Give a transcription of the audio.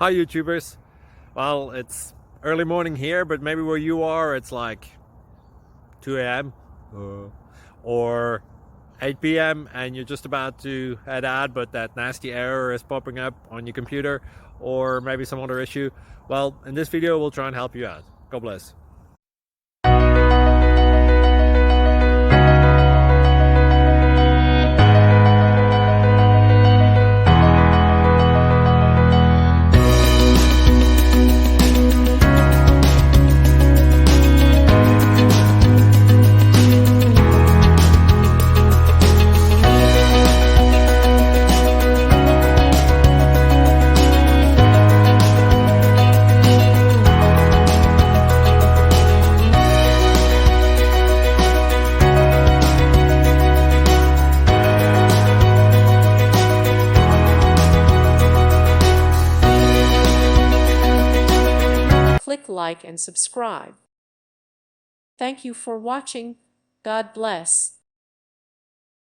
Hi YouTubers. Well, it's early morning here, but maybe where you are it's like 2 a.m. or 8 p.m. and you're just about to head out, but that nasty error is popping up on your computer, or maybe some other issue. Well, in this video we'll try and help you out. God bless. Click like and subscribe. Thank you for watching. God bless.